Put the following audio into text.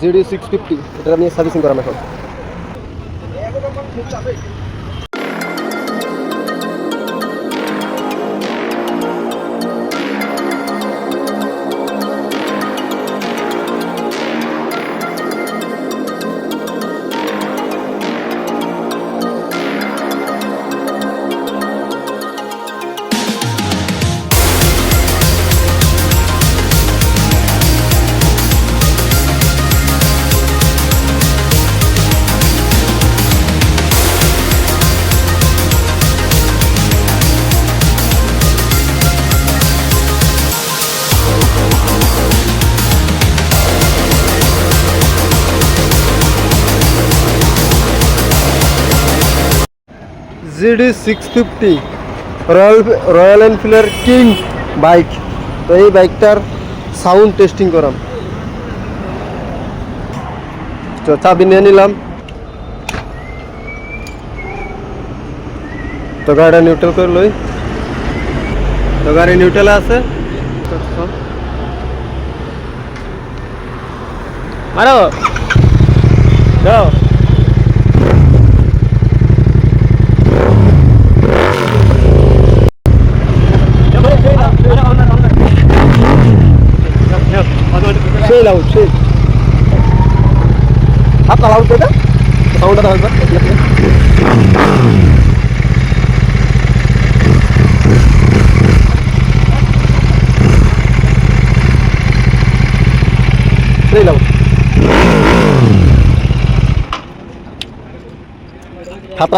GD 650 এটা নিয়ে servicing করাম এখন। জিডি 650 রয়্যাল এনফিল্ডের কিং বাইক। তো এই বাইকটার সাউন্ড টেস্টিং করাম। তো চাবি নিয়ে নিলাম। তো গাড়িটা নিউট্রাল করে লই। তো গাড়ি নিউট্রালে আছে। মারো যাও। সেই লাউড সেই হাত লাউড করে সাউন্ডটা দাও একবার। সেই লাউড হাত